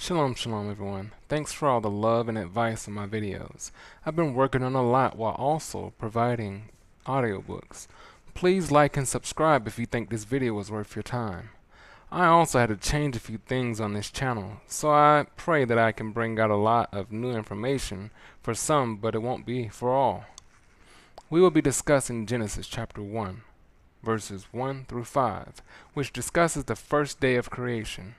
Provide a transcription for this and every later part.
Shalom, shalom everyone. Thanks for all the love and advice on my videos. I've been working on a lot while also providing audiobooks. Please like and subscribe if you think this video was worth your time. I also had to change a few things on this channel, so I pray that I can bring out a lot of new information for some, but it won't be for all. We will be discussing Genesis chapter 1, verses 1 through 5, which discusses the first day of creation.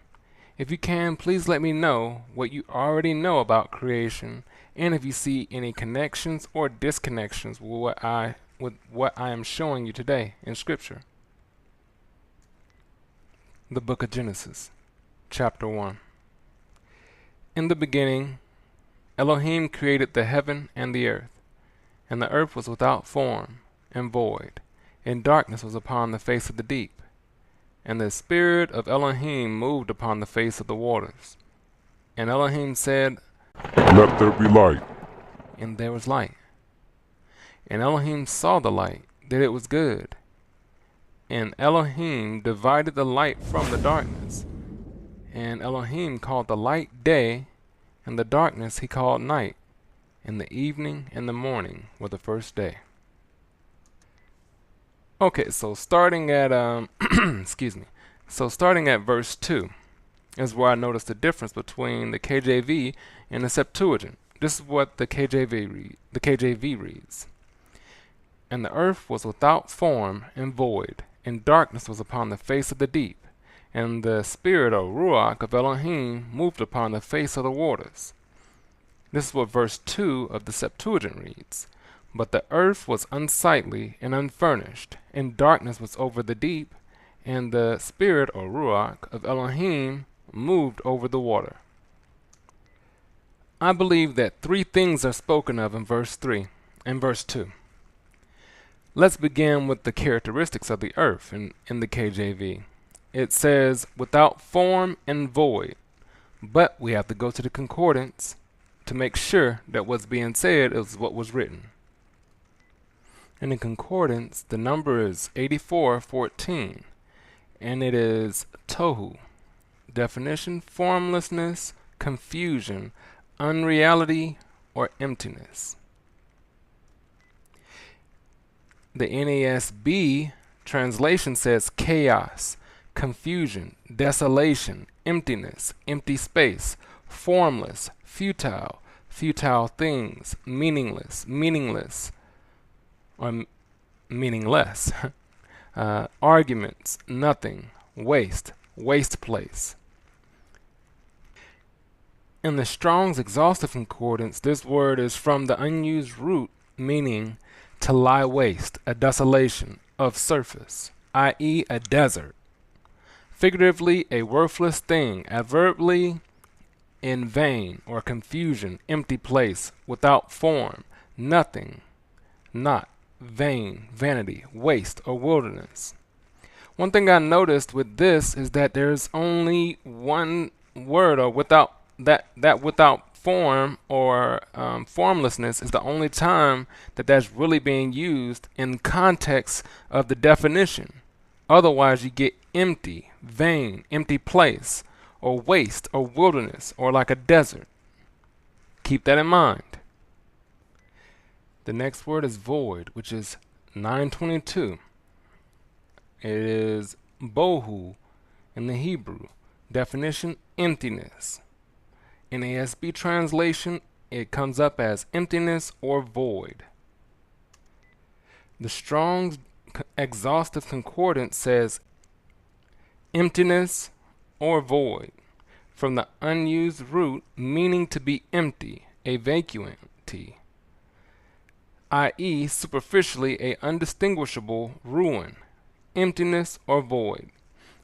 If you can, please let me know what you already know about creation and if you see any connections or disconnections with what I am showing you today in Scripture. The Book of Genesis, chapter 1. In the beginning, Elohim created the heaven and the earth was without form and void, and darkness was upon the face of the deep. And the Spirit of Elohim moved upon the face of the waters. And Elohim said, "Let there be light." And there was light. And Elohim saw the light, that it was good. And Elohim divided the light from the darkness. And Elohim called the light day, and the darkness he called night. And the evening and the morning were the first day. Okay, so starting at starting at verse 2 is where I noticed the difference between the KJV and the Septuagint. This is what the KJV reads. And the earth was without form and void, and darkness was upon the face of the deep, and the spirit or Ruach of Elohim moved upon the face of the waters. This is what verse 2 of the Septuagint reads. But the earth was unsightly and unfurnished, and darkness was over the deep, and the spirit or Ruach of Elohim moved over the water. I believe that three things are spoken of in verse 3 and verse 2. Let's begin with the characteristics of the earth in the KJV. It says, without form and void, but we have to go to the concordance to make sure that what's being said is what was written. In the concordance, the number is 84:14, and it is tohu. Definition: formlessness, confusion, unreality, or emptiness. The NASB translation says chaos, confusion, desolation, emptiness, empty space, formless, futile, futile things, meaningless, meaningless, or meaningless, arguments, nothing, waste, waste place. In the Strong's Exhaustive Concordance, this word is from the unused root meaning to lie waste, a desolation of surface, i.e. a desert. Figuratively, a worthless thing, adverbally, in vain or confusion, empty place, without form, nothing, not, vain, vanity, waste, or wilderness. One thing I noticed with this is that there's only one word, or without form or formlessness is the only time that that's really being used in context of the definition. Otherwise, you get empty, vain, empty place, or waste, or wilderness, or like a desert. Keep that in mind. The next word is void, which is 922. It is bohu in the Hebrew. Definition: emptiness. In NASB translation, it comes up as emptiness or void. The Strong's Exhaustive Concordance says emptiness or void, from the unused root meaning to be empty, a vacuity, i.e. superficially a undistinguishable ruin, emptiness or void.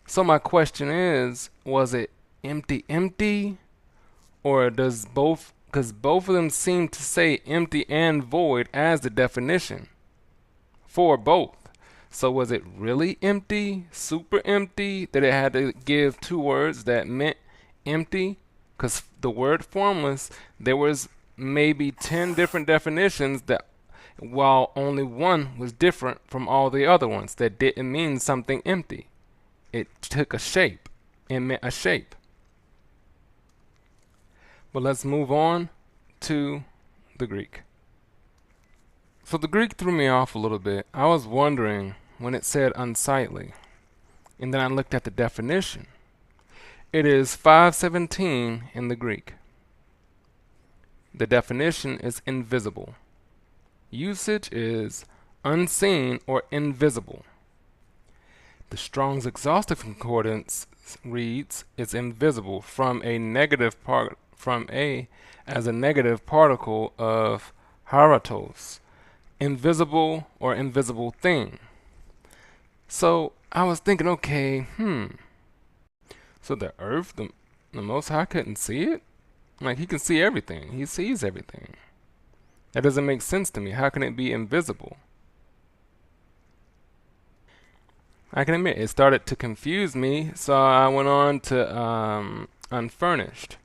So my question is, was it empty, or does both, because both of them seem to say empty and void as the definition for both. So was it really empty, super empty, that it had to give two words that meant empty? Because the word formless, there was maybe 10 different definitions that, while only one was different from all the other ones, that didn't mean something empty. It took a shape. It meant a shape. But let's move on to the Greek. So the Greek threw me off a little bit. I was wondering when it said unsightly, and then I looked at the definition. It is 517 in the Greek. The definition is invisible. Usage is unseen or invisible. The Strong's Exhaustive Concordance reads is invisible from a negative part as a negative particle of haratos, invisible or invisible thing. So I was thinking, okay, so the earth, the Most High couldn't see it? Like, he can see everything. He sees everything. That doesn't make sense to me. How can it be invisible? I can admit, it started to confuse me, so I went on to unfurnished.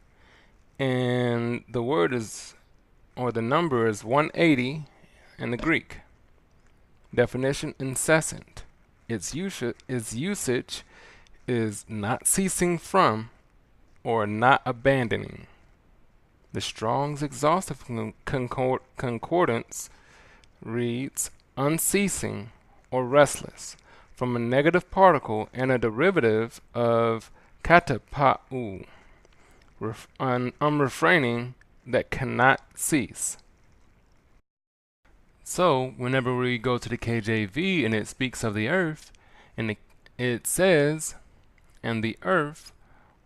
And the word is, or the number is 180 in the Greek. Definition, incessant. Its usage is not ceasing from or not abandoning. The Strong's Exhaustive Concordance reads unceasing or restless, from a negative particle and a derivative of katapau, unrefraining that cannot cease. So, whenever we go to the KJV and it speaks of the earth, and it says, and the earth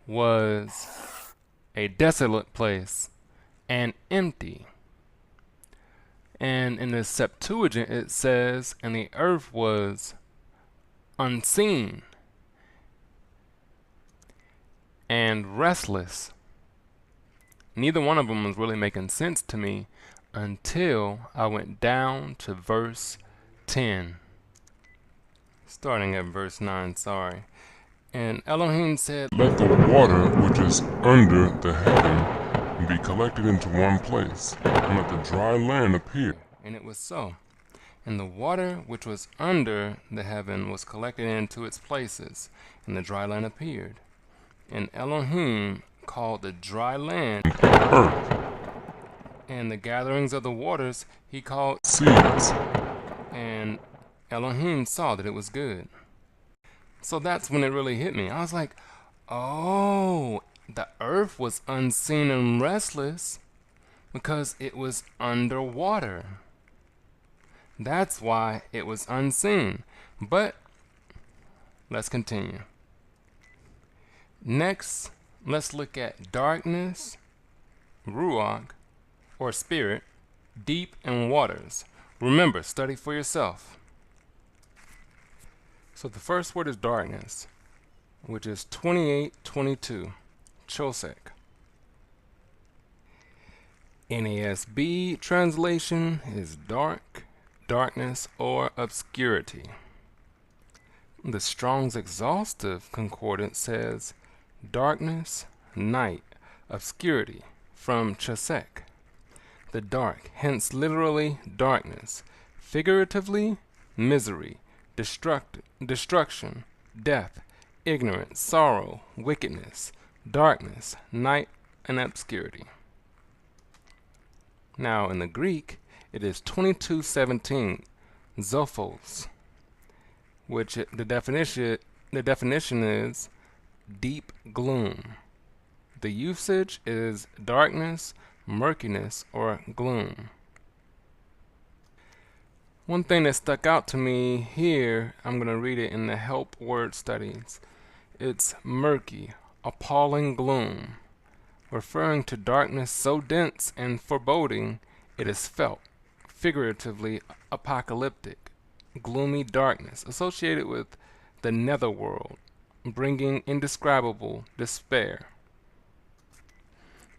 was a desolate place and empty. And in the Septuagint it says, and the earth was unseen and restless. Neither one of them was really making sense to me until I went down to verse 10. Starting at verse 9, sorry. And Elohim said, Let the water which is under the heaven be collected into one place, and let the dry land appear. And it was so. And the water which was under the heaven was collected into its places, and the dry land appeared. And Elohim called the dry land Earth, and the gatherings of the waters he called seas. And Elohim saw that it was good. So that's when it really hit me. I was like, oh, the earth was unseen and restless because it was underwater. That's why it was unseen. But let's continue. Next, let's look at darkness, ruach, or spirit, deep and waters. Remember, study for yourself. So the first word is darkness, which is 28:22, chosek. NASB translation is dark, darkness, or obscurity. The Strong's Exhaustive Concordance says darkness, night, obscurity, from chosek, the dark, hence literally darkness, figuratively misery, destruction, death, ignorance, sorrow, wickedness, darkness, night, and obscurity. Now in the Greek, it is 22:17, zophos, which the definition is deep gloom. The usage is darkness, murkiness, or gloom. One thing that stuck out to me here, I'm going to read it in the Help Word Studies. It's murky, appalling gloom, referring to darkness so dense and foreboding it is felt, figuratively apocalyptic, gloomy darkness associated with the netherworld, bringing indescribable despair.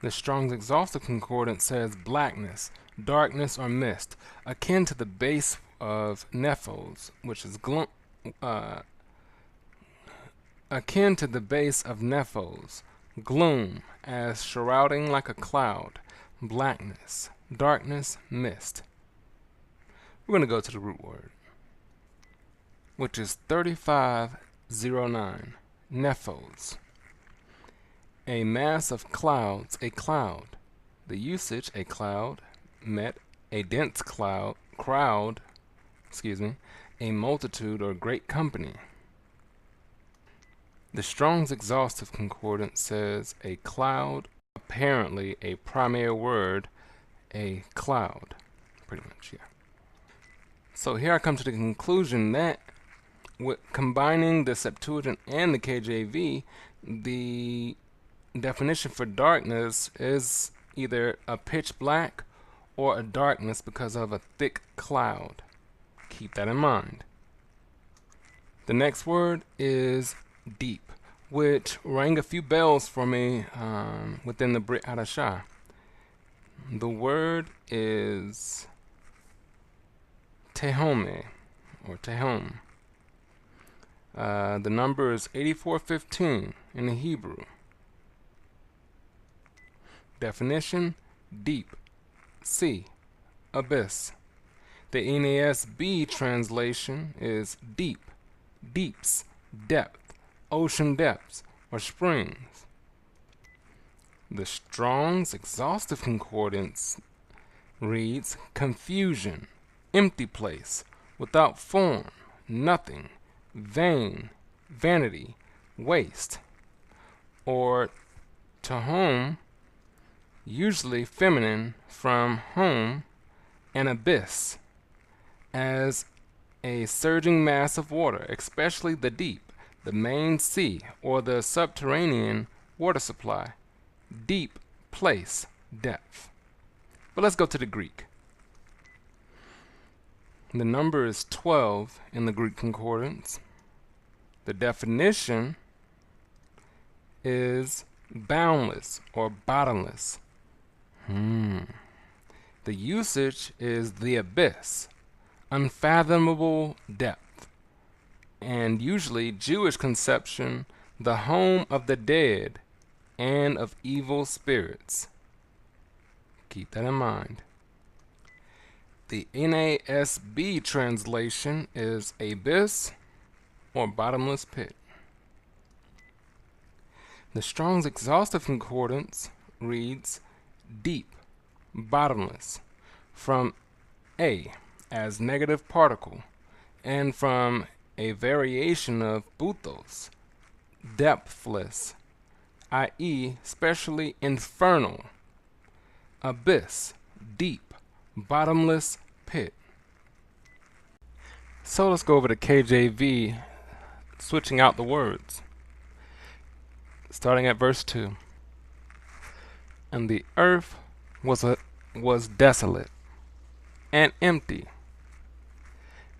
The Strong's Exhaustive Concordance says blackness, darkness or mist, akin to the base of nephos, which is akin to the base of nephos, gloom, as shrouding like a cloud, blackness, darkness, mist. We're going to go to the root word, which is 3509, nephos. A mass of clouds, a cloud. The usage, a cloud, met a dense crowd, a multitude or great company. The Strong's Exhaustive Concordance says a cloud, apparently a primary word, a cloud. Pretty much, yeah. So here I come to the conclusion that with combining the Septuagint and the KJV, the definition for darkness is either a pitch black or a darkness because of a thick cloud. Keep that in mind. The next word is deep, which rang a few bells for me within the Brit Hadashah. The word is tehome, or tehom. The number is 8415 in the Hebrew. Definition, deep, sea, abyss. The NASB translation is deep, deeps, depth, ocean depths, or springs. The Strong's Exhaustive Concordance reads confusion, empty place, without form, nothing, vain, vanity, waste. Or tehom, usually feminine from home, an abyss, as a surging mass of water, especially the deep, the main sea, or the subterranean water supply. Deep place, depth. But let's go to the Greek. The number is 12 in the Greek concordance. The definition is boundless or bottomless. The usage is the abyss, unfathomable depth, and usually Jewish conception, the home of the dead and of evil spirits. Keep that in mind. The NASB translation is abyss or bottomless pit. The Strong's Exhaustive Concordance reads deep, bottomless, from a as negative particle, and from a variation of buthos, depthless, i.e., specially infernal, abyss, deep, bottomless pit. So let's go over to KJV, switching out the words. Starting at verse 2. And the earth was desolate and empty,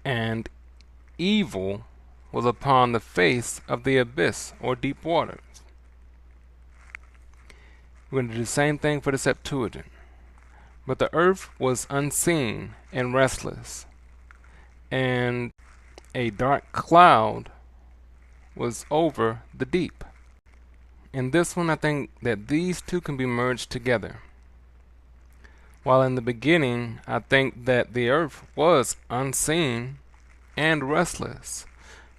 and evil was upon the face of the abyss or deep waters. We're going to do the same thing for the Septuagint. But the earth was unseen and restless, and a dark cloud was over the deep. In this one, I think that these two can be merged together. While in the beginning, I think that the earth was unseen and restless.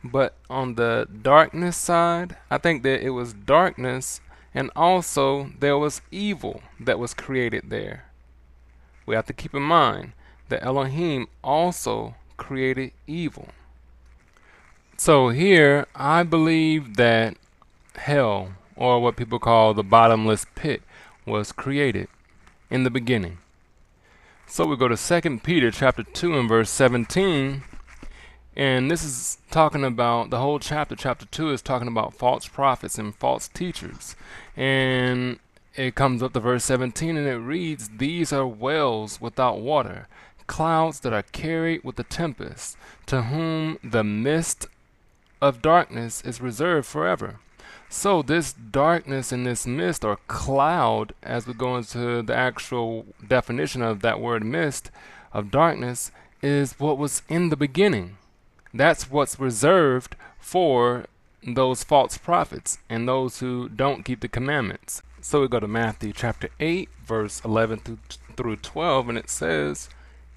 But on the darkness side, I think that it was darkness, and also there was evil that was created there. We have to keep in mind that Elohim also created evil. So here, I believe that hell, or what people call the bottomless pit, was created in the beginning. So we go to 2 Peter chapter 2 and verse 17, and this is talking about, the whole chapter 2 is talking about false prophets and false teachers. And it comes up to verse 17 and it reads, these are wells without water, clouds that are carried with the tempest, to whom the mist of darkness is reserved forever. So this darkness and this mist or cloud, as we go into the actual definition of that word mist of darkness, is what was in the beginning. That's what's reserved for those false prophets and those who don't keep the commandments. So we go to Matthew chapter 8, verse 11 through 12, and it says,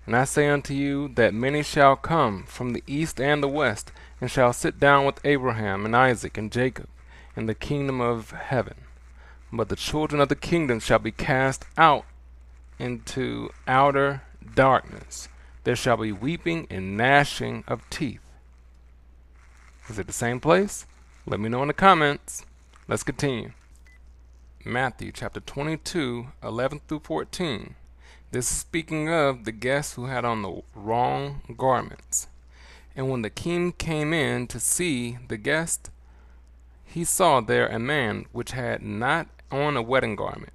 and I say unto you that many shall come from the east and the west, and shall sit down with Abraham and Isaac and Jacob in the kingdom of heaven. But the children of the kingdom shall be cast out into outer darkness. There shall be weeping and gnashing of teeth. Is it the same place? Let me know in the comments. Let's continue. Matthew chapter 22, 11 through 14. This is speaking of the guests who had on the wrong garments. And when the king came in to see the guest, he saw there a man which had not on a wedding garment.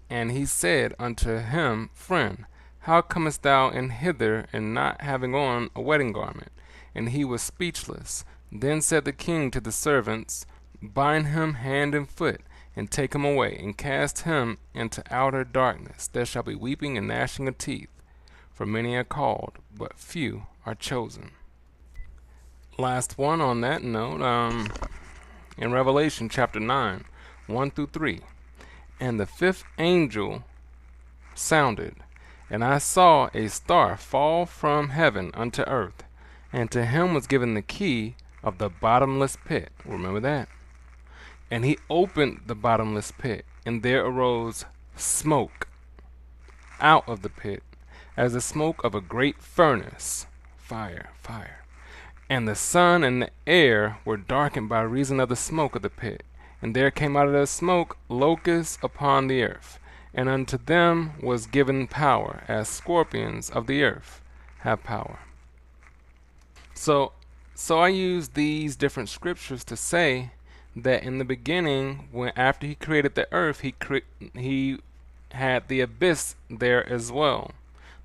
And he said unto him, Friend, how comest thou in hither, and not having on a wedding garment? And he was speechless. Then said the king to the servants, Bind him hand and foot, and take him away, and cast him into outer darkness. There shall be weeping and gnashing of teeth, for many are called, but few are chosen. Last one on that note, in Revelation chapter 9, 1 through 3. And the fifth angel sounded, and I saw a star fall from heaven unto earth, and to him was given the key of the bottomless pit. Remember that? And he opened the bottomless pit, and there arose smoke out of the pit, as the smoke of a great furnace. Fire, fire. And the sun and the air were darkened by reason of the smoke of the pit. And there came out of the smoke locusts upon the earth. And unto them was given power, as scorpions of the earth have power. So I use these different scriptures to say that in the beginning, when after he created the earth, he had the abyss there as well.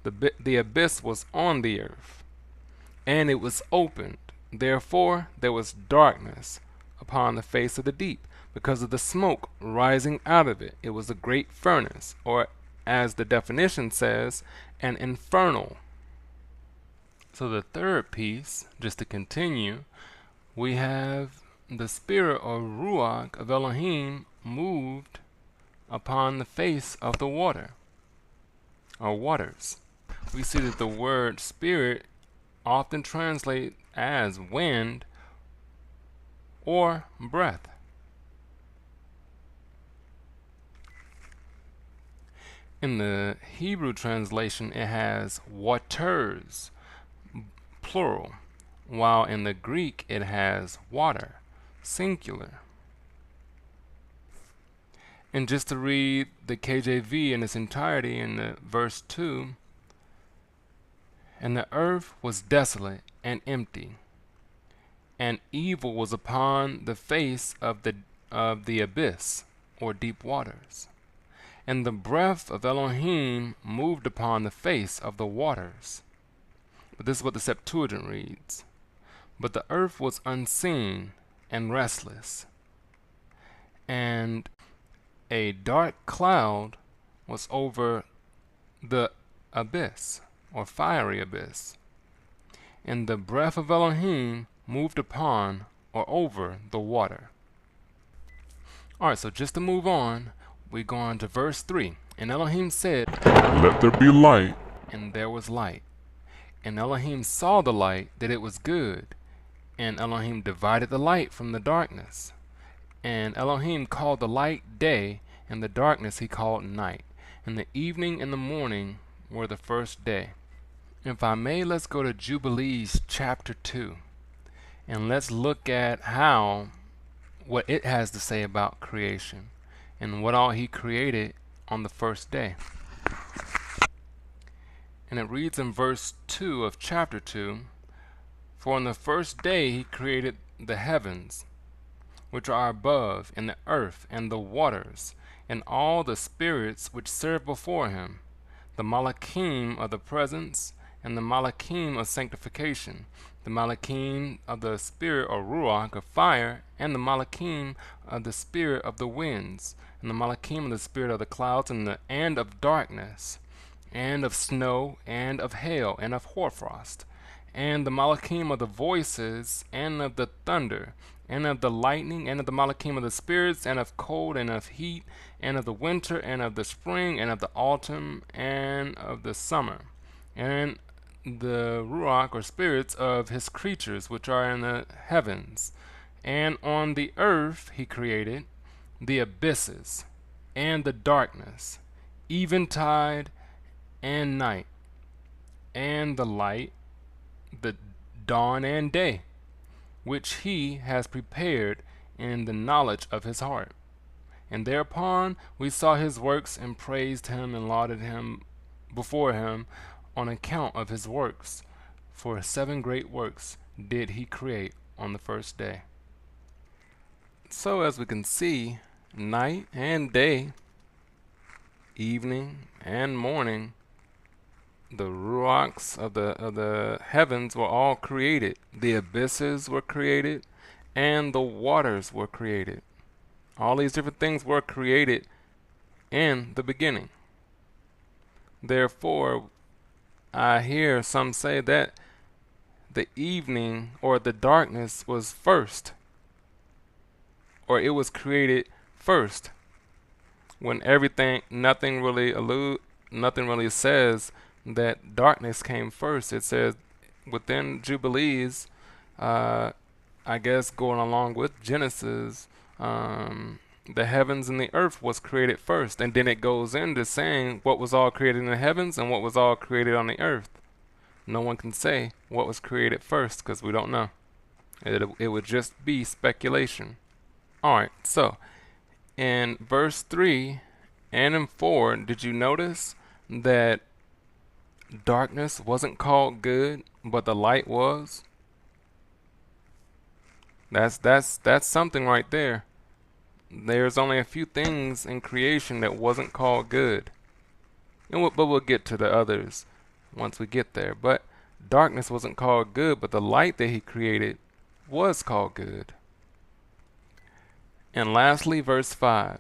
The abyss was on the earth, and it was opened. Therefore there was darkness upon the face of the deep, because of the smoke rising out of it. It was a great furnace, or as the definition says, an infernal. So the third piece, just to continue, we have the spirit or Ruach of Elohim moved upon the face of the water, or waters. We see that the word spirit often translates as wind or breath. In the Hebrew translation, it has waters, plural, while in the Greek it has water, singular. And just to read the KJV in its entirety in the verse 2, and the earth was desolate and empty, and evil was upon the face of the abyss, or deep waters. And the breath of Elohim moved upon the face of the waters. But this is what the Septuagint reads. But the earth was unseen and restless, and a dark cloud was over the abyss, or fiery abyss. And the breath of Elohim moved upon or over the water. Alright, so just to move on, we go on to verse 3. And Elohim said, Let there be light. And there was light. And Elohim saw the light, that it was good. And Elohim divided the light from the darkness. And Elohim called the light day, and the darkness he called night. And the evening and the morning were the first day. If I may, let's go to Jubilees chapter 2. And let's look at what it has to say about creation, and what all he created on the first day. And it reads in verse 2 of chapter 2, For on the first day he created the heavens, which are above, and the earth, and the waters, and all the spirits which serve before him, the malachim of the presence, and the malachim of sanctification, the malachim of the spirit or ruach of fire, and the malachim of the spirit of the winds, and the malachim of the spirit of the clouds, and of darkness, and of snow, and of hail, and of hoarfrost, and the malachim of the voices, and of the thunder, and of the lightning, and of the malachim of the spirits, and of cold, and of heat, and of the winter, and of the spring, and of the autumn, and of the summer, and the ruach or spirits of his creatures which are in the heavens. And on the earth he created the abysses, and the darkness, eventide and night, and the light, the dawn and day, which he has prepared in the knowledge of his heart. And thereupon we saw his works, and praised him, and lauded him before him on account of his works. For 7 great works did he create on the first day. So as we can see, night and day, evening and morning, the ruachs of the heavens were all created. The abysses were created, and the waters were created. All these different things were created in the beginning. Therefore, I hear some say that the evening or the darkness was first, or it was created first, when nothing really says that darkness came first. It says within Jubilees, I guess going along with Genesis, the heavens and the earth was created first, and then it goes into saying what was all created in the heavens and what was all created on the earth. No one can say what was created first because we don't know. It would just be speculation. Alright, so in verse 3 and in 4, did you notice that darkness wasn't called good, but the light was? That's something right there. There's only a few things in creation that wasn't called good. But we'll get to the others once we get there. But darkness wasn't called good, but the light that he created was called good. And lastly, verse 5.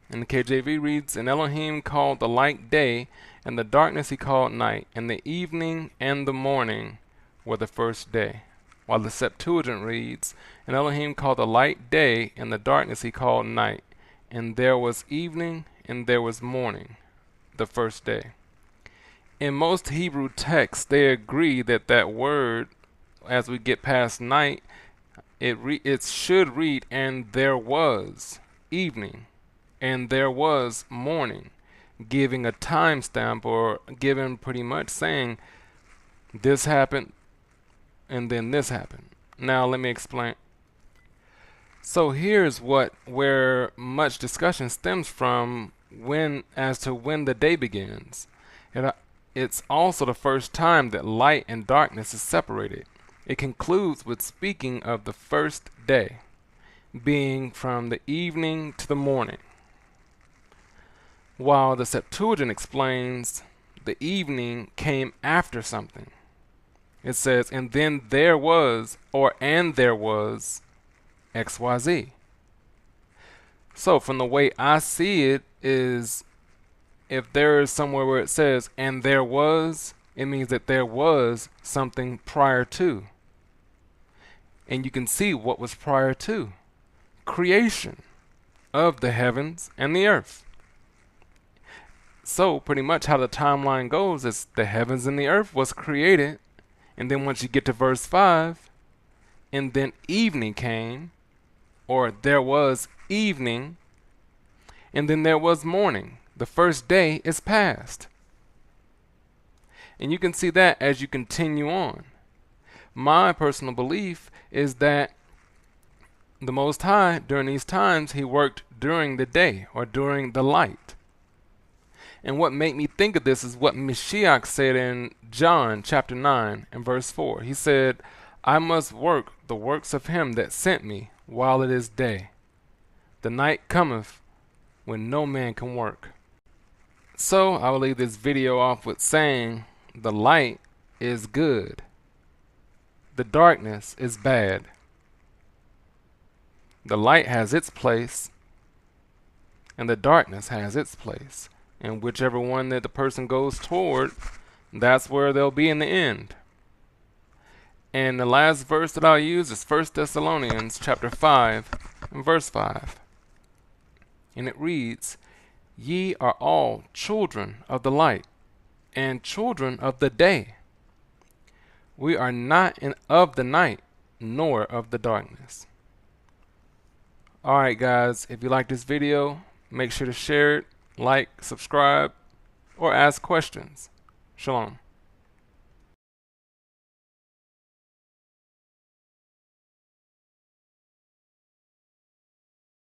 And the KJV reads, And Elohim called the light day, and the darkness he called night, and the evening and the morning were the first day. While the Septuagint reads, And Elohim called the light day, and the darkness he called night, and there was evening and there was morning, the first day. In most Hebrew texts, they agree that that word, as we get past night, it should read, and there was evening, and there was morning, giving a timestamp, or giving pretty much saying this happened and then this happened. Now let me explain. So here's where much discussion stems from as to when the day begins. It's also the first time that light and darkness is separated. It concludes with speaking of the first day, being from the evening to the morning, while the Septuagint explains the evening came after something. It says, and then there was, and there was XYZ. So from the way I see it is, if there is somewhere where it says, and there was, it means that there was something prior to. And you can see what was prior to. Creation of the heavens and the earth. So pretty much how the timeline goes is the heavens and the earth was created, and then once you get to verse 5, and then evening came, or there was evening, and then there was morning. The first day is past. And you can see that as you continue on. My personal belief is that the Most High, during these times, he worked during the day, or during the light. And what made me think of this is what Mashiach said in John chapter 9 and verse 4. He said, I must work the works of him that sent me while it is day. The night cometh when no man can work. So I will leave this video off with saying the light is good. The darkness is bad. The light has its place, and the darkness has its place. And whichever one that the person goes toward, that's where they'll be in the end. And the last verse that I'll use is 1 Thessalonians chapter 5 and verse 5. And it reads, Ye are all children of the light, and children of the day. We are not of the night, nor of the darkness. Alright guys, if you like this video, Make sure to share it, like, subscribe, or ask questions. Shalom.